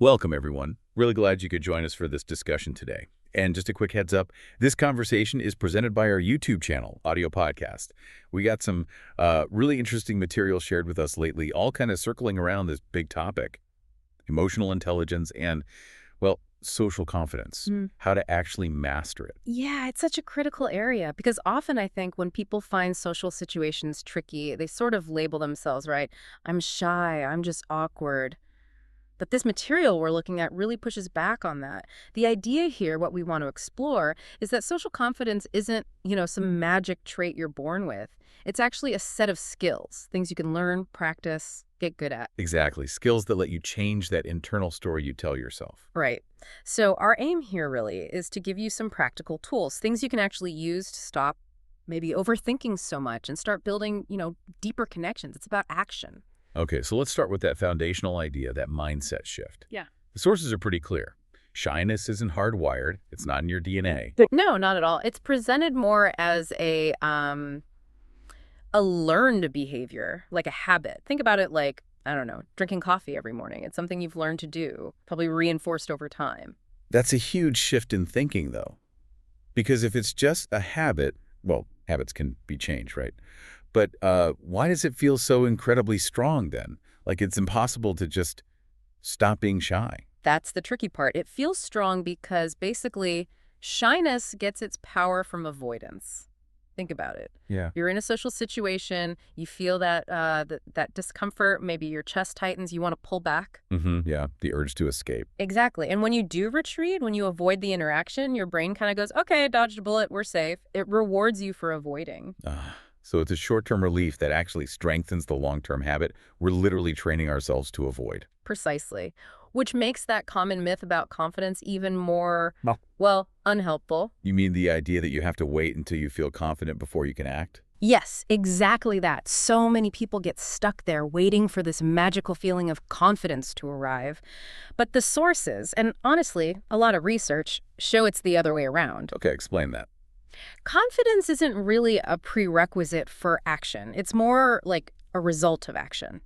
Welcome, everyone. Really glad you could join us for this discussion today. And just a quick heads up, this conversation is presented by our YouTube channel, Audio Podcast. We got some really interesting material shared with us lately, all kind of circling around this big topic, emotional intelligence and, well, social confidence, how to actually master it. Yeah, it's such a critical area because often I think when people find social situations tricky, they sort of label themselves, right? I'm shy, I'm just awkward. But this material we're looking at really pushes back on that. The idea here, what we want to explore, is that social confidence isn't, some magic trait you're born with. It's actually a set of skills, things you can learn, practice, get good at. Exactly. Skills that let you change that internal story you tell yourself. Right. So our aim here really is to give you some practical tools, things you can actually use to stop maybe overthinking so much and start building, deeper connections. It's about action. Okay, so let's start with that foundational idea, that mindset shift. Yeah. The sources are pretty clear. Shyness isn't hardwired. It's not in your DNA. No, not at all. It's presented more as a learned behavior, like a habit. Think about it like, I don't know, drinking coffee every morning. It's something you've learned to do, probably reinforced over time. That's a huge shift in thinking, though. Because if it's just a habit, well, habits can be changed, right? But why does it feel so incredibly strong then? Like it's impossible to just stop being shy. That's the tricky part. It feels strong because basically shyness gets its power from avoidance. Think about it. Yeah. You're in a social situation, you feel that discomfort, maybe your chest tightens, you want to pull back. Yeah, the urge to escape. Exactly. And when you do retreat, when you avoid the interaction, your brain kind of goes, okay, dodged a bullet, we're safe. It rewards you for avoiding. So it's a short-term relief that actually strengthens the long-term habit we're literally training ourselves to avoid. Precisely. Which makes that common myth about confidence even more, No. well, unhelpful. You mean the idea that you have to wait until you feel confident before you can act? Yes, exactly that. So many people get stuck there waiting for this magical feeling of confidence to arrive. But the sources, and honestly, a lot of research, show it's the other way around. Okay, explain that. Confidence isn't really a prerequisite for action. It's more like a result of action.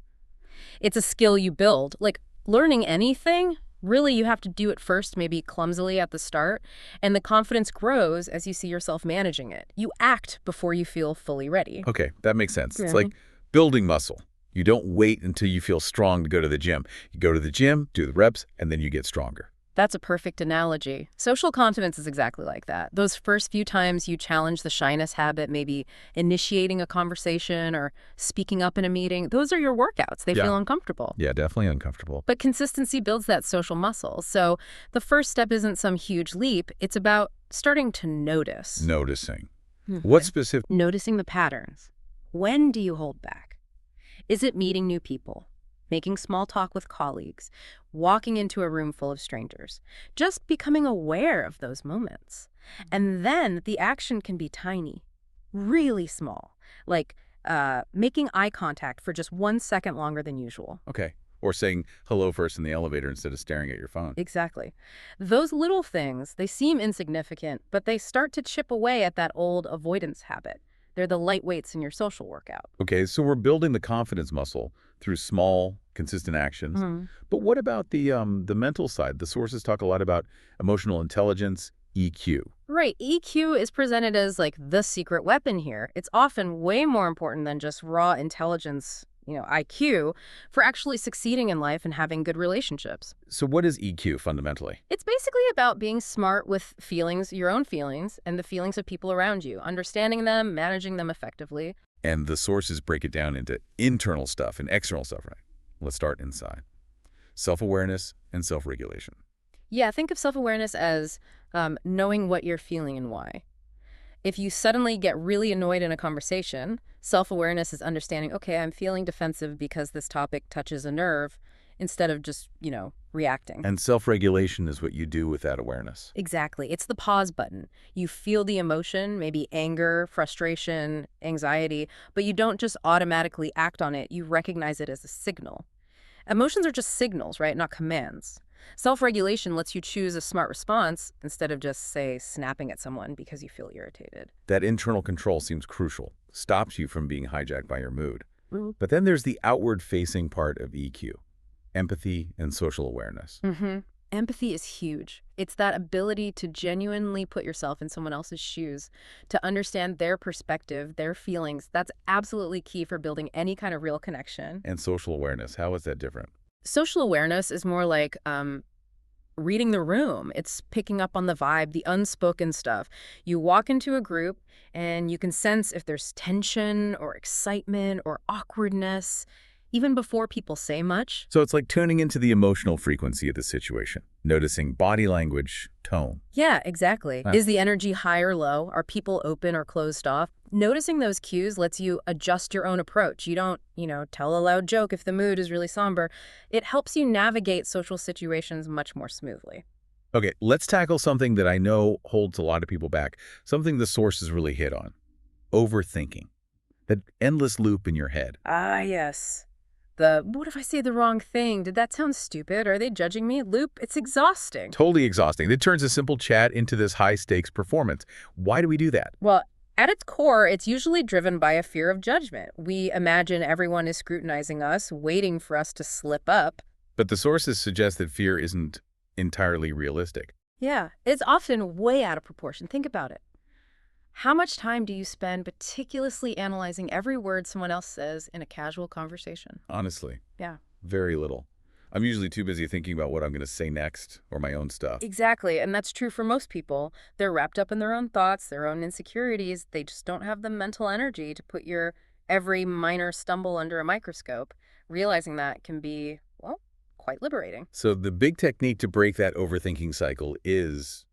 It's a skill you build. Like learning anything, really you have to do it first, maybe clumsily at the start, and the confidence grows as you see yourself managing it. You act before you feel fully ready. Okay, that makes sense. It's like building muscle. You don't wait until you feel strong to go to the gym. You go to the gym, do the reps, and then you get stronger. That's a perfect analogy. Social confidence is exactly like that. Those first few times you challenge the shyness habit, maybe initiating a conversation or speaking up in a meeting, those are your workouts. They feel uncomfortable. Yeah, definitely uncomfortable. But consistency builds that social muscle. So the first step isn't some huge leap. It's about starting to notice. Noticing. What specific? Noticing the patterns. When do you hold back? Is it meeting new people? Making small talk with colleagues, walking into a room full of strangers, just becoming aware of those moments. And then the action can be tiny, really small, like making eye contact for just 1 second longer than usual. Okay. Or saying hello first in the elevator instead of staring at your phone. Exactly. Those little things, they seem insignificant, but they start to chip away at that old avoidance habit. They're the light weights in your social workout. Okay, so we're building the confidence muscle through small, consistent actions. But what about the mental side? The sources talk a lot about emotional intelligence, EQ. Right. EQ is presented as like the secret weapon here. It's often way more important than just raw intelligence, IQ, for actually succeeding in life and having good relationships. So what is EQ fundamentally? It's basically about being smart with feelings, your own feelings, and the feelings of people around you, understanding them, managing them effectively. And the sources break it down into internal stuff and external stuff, right? Let's start inside. Self-awareness and self-regulation. Yeah, think of self-awareness as knowing what you're feeling and why. If you suddenly get really annoyed in a conversation, self-awareness is understanding, okay, I'm feeling defensive because this topic touches a nerve, instead of just, reacting. And self-regulation is what you do with that awareness. Exactly. It's the pause button. You feel the emotion, maybe anger, frustration, anxiety, but you don't just automatically act on it. You recognize it as a signal. Emotions are just signals, right? Not commands. Self-regulation lets you choose a smart response instead of just, say, snapping at someone because you feel irritated. That internal control seems crucial, stops you from being hijacked by your mood. But then there's the outward-facing part of EQ. empathy and social awareness. Mm-hmm. Empathy is huge. It's that ability to genuinely put yourself in someone else's shoes, to understand their perspective, their feelings. That's absolutely key for building any kind of real connection. And social awareness, how is that different? Social awareness is more like reading the room. It's picking up on the vibe, the unspoken stuff. You walk into a group and you can sense if there's tension or excitement or awkwardness, even before people say much. So it's like tuning into the emotional frequency of the situation, noticing body language, tone. Yeah, exactly. Huh. Is the energy high or low? Are people open or closed off? Noticing those cues lets you adjust your own approach. You don't, tell a loud joke if the mood is really somber. It helps you navigate social situations much more smoothly. Okay, let's tackle something that I know holds a lot of people back, something the sources really hit on: overthinking. That endless loop in your head. Ah, yes. What if I say the wrong thing? Did that sound stupid? Are they judging me? Loop, it's exhausting. Totally exhausting. It turns a simple chat into this high-stakes performance. Why do we do that? Well, at its core, it's usually driven by a fear of judgment. We imagine everyone is scrutinizing us, waiting for us to slip up. But the sources suggest that fear isn't entirely realistic. Yeah, it's often way out of proportion. Think about it. How much time do you spend meticulously analyzing every word someone else says in a casual conversation? Honestly, Yeah. very little. I'm usually too busy thinking about what I'm going to say next or my own stuff. Exactly, and that's true for most people. They're wrapped up in their own thoughts, their own insecurities. They just don't have the mental energy to put your every minor stumble under a microscope. Realizing that can be, well, quite liberating. So the big technique to break that overthinking cycle is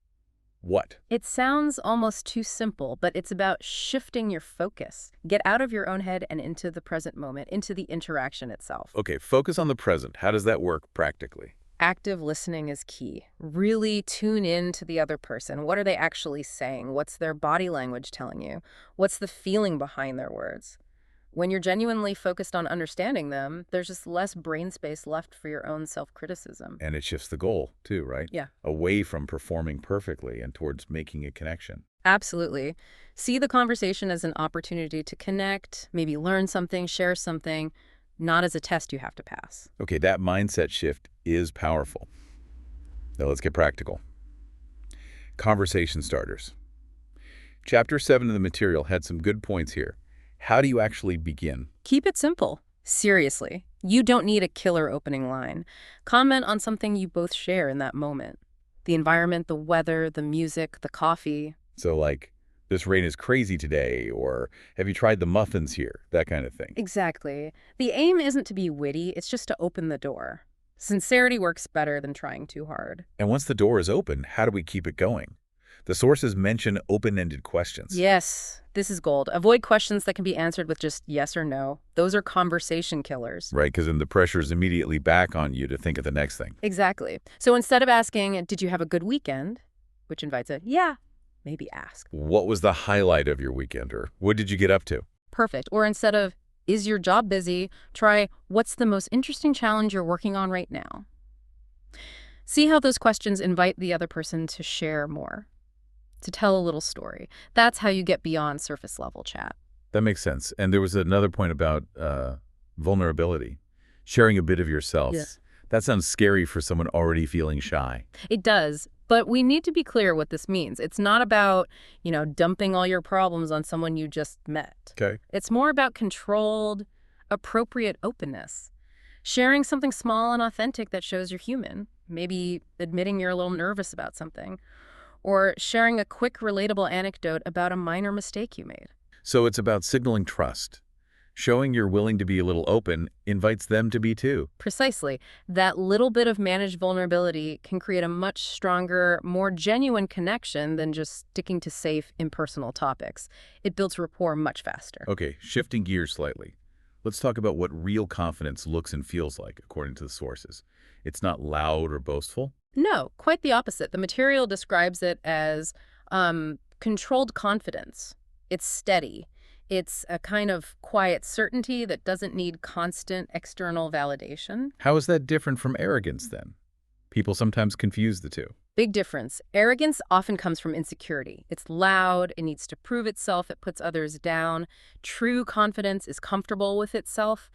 what? It sounds almost too simple, but it's about shifting your focus. Get out of your own head and into the present moment, into the interaction itself. Okay, focus on the present. How does that work practically? Active listening is key. Really tune in to the other person. What are they actually saying? What's their body language telling you? What's the feeling behind their words? When you're genuinely focused on understanding them, there's just less brain space left for your own self-criticism. And it shifts the goal, too, right? Yeah. Away from performing perfectly and towards making a connection. Absolutely. See the conversation as an opportunity to connect, maybe learn something, share something, not as a test you have to pass. Okay, that mindset shift is powerful. Now let's get practical. Conversation starters. Chapter 7 of the material had some good points here. How do you actually begin? Keep it simple. Seriously, you don't need a killer opening line. Comment on something you both share in that moment. The environment, the weather, the music, the coffee. So like, this rain is crazy today, or have you tried the muffins here? That kind of thing. Exactly. The aim isn't to be witty, it's just to open the door. Sincerity works better than trying too hard. And once the door is open, how do we keep it going? The sources mention open-ended questions. Yes, this is gold. Avoid questions that can be answered with just yes or no. Those are conversation killers. Right, because then the pressure is immediately back on you to think of the next thing. Exactly. So instead of asking, did you have a good weekend? Which invites a yeah, maybe ask. What was the highlight of your weekend, or what did you get up to? Perfect. Or instead of, is your job busy? Try, what's the most interesting challenge you're working on right now? See how those questions invite the other person to share more, to tell a little story. That's how you get beyond surface level chat. That makes sense. And there was another point about vulnerability, sharing a bit of yourself. Yeah. That sounds scary for someone already feeling shy. It does, but we need to be clear what this means. It's not about, dumping all your problems on someone you just met. Okay. It's more about controlled, appropriate openness. Sharing something small and authentic that shows you're human. Maybe admitting you're a little nervous about something. Or sharing a quick, relatable anecdote about a minor mistake you made. So it's about signaling trust. Showing you're willing to be a little open invites them to be too. Precisely. That little bit of managed vulnerability can create a much stronger, more genuine connection than just sticking to safe, impersonal topics. It builds rapport much faster. Okay, shifting gears slightly. Let's talk about what real confidence looks and feels like, according to the sources. It's not loud or boastful. No, quite the opposite. The material describes it as controlled confidence. It's steady. It's a kind of quiet certainty that doesn't need constant external validation. How is that different from arrogance, then? People sometimes confuse the two. Big difference. Arrogance often comes from insecurity. It's loud, it needs to prove itself, it puts others down. True confidence is comfortable with itself.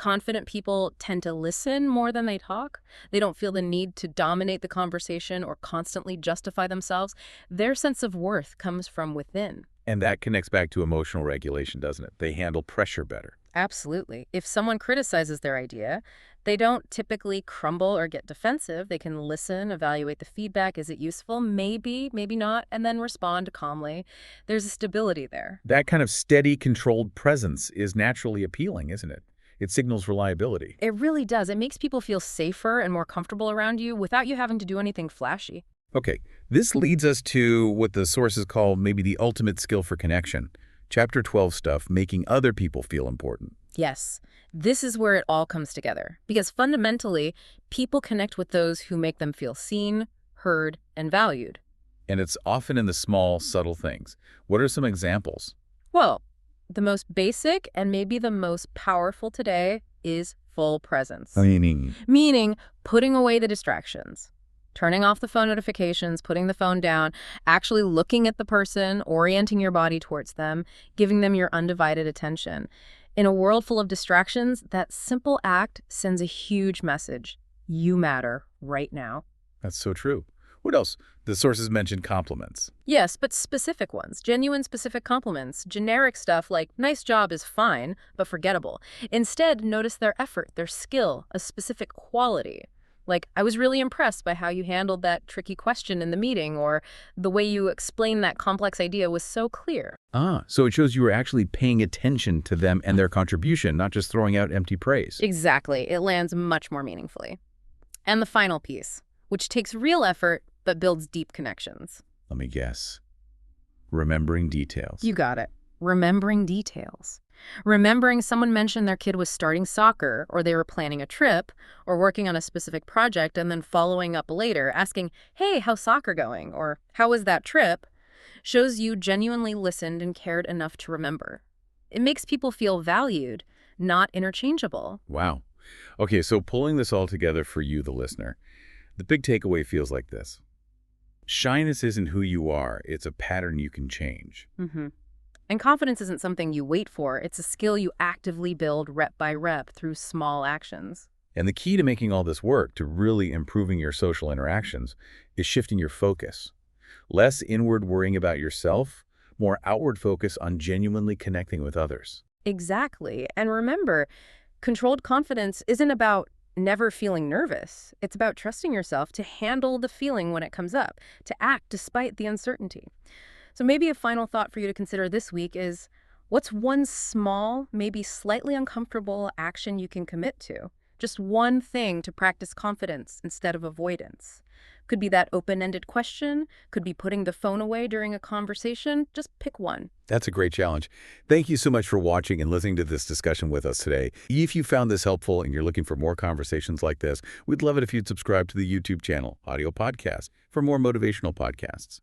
Confident people tend to listen more than they talk. They don't feel the need to dominate the conversation or constantly justify themselves. Their sense of worth comes from within. And that connects back to emotional regulation, doesn't it? They handle pressure better. Absolutely. If someone criticizes their idea, they don't typically crumble or get defensive. They can listen, evaluate the feedback. Is it useful? Maybe, maybe not, and then respond calmly. There's a stability there. That kind of steady, controlled presence is naturally appealing, isn't it? It signals reliability. It really does. It makes people feel safer and more comfortable around you without you having to do anything flashy. Okay, this leads us to what the sources call maybe the ultimate skill for connection. Chapter 12 stuff, making other people feel important. Yes, this is where it all comes together. Because fundamentally, people connect with those who make them feel seen, heard, and valued. And it's often in the small, subtle things. What are some examples? Well, the most basic and maybe the most powerful today is full presence. Meaning putting away the distractions. Turning off the phone notifications, putting the phone down, actually looking at the person, orienting your body towards them, giving them your undivided attention. In a world full of distractions, that simple act sends a huge message. You matter right now. That's so true. What else? The sources mentioned compliments. Yes, but specific ones. Genuine specific compliments. Generic stuff like, nice job is fine, but forgettable. Instead, notice their effort, their skill, a specific quality. Like, I was really impressed by how you handled that tricky question in the meeting, or the way you explained that complex idea was so clear. So it shows you were actually paying attention to them and their contribution, not just throwing out empty praise. Exactly. It lands much more meaningfully. And the final piece, which takes real effort but builds deep connections. Let me guess. Remembering details. You got it. Remembering details. Remembering someone mentioned their kid was starting soccer, or they were planning a trip, or working on a specific project, and then following up later, asking, hey, how's soccer going? Or how was that trip? Shows you genuinely listened and cared enough to remember. It makes people feel valued, not interchangeable. Wow. Okay, so pulling this all together for you, the listener, the big takeaway feels like this. Shyness isn't who you are. It's a pattern you can change. And confidence isn't something you wait for. It's a skill you actively build rep by rep through small actions. And the key to making all this work, to really improving your social interactions, is shifting your focus. Less inward worrying about yourself, more outward focus on genuinely connecting with others. Exactly. And remember, controlled confidence isn't about never feeling nervous. It's about trusting yourself to handle the feeling when it comes up, to act despite the uncertainty. So maybe a final thought for you to consider this week is, what's one small, maybe slightly uncomfortable action you can commit to? Just one thing to practice confidence instead of avoidance. Could be that open-ended question, could be putting the phone away during a conversation. Just pick one. That's a great challenge. Thank you so much for watching and listening to this discussion with us today. If you found this helpful and you're looking for more conversations like this, we'd love it if you'd subscribe to the YouTube channel, Audio Podcast, for more motivational podcasts.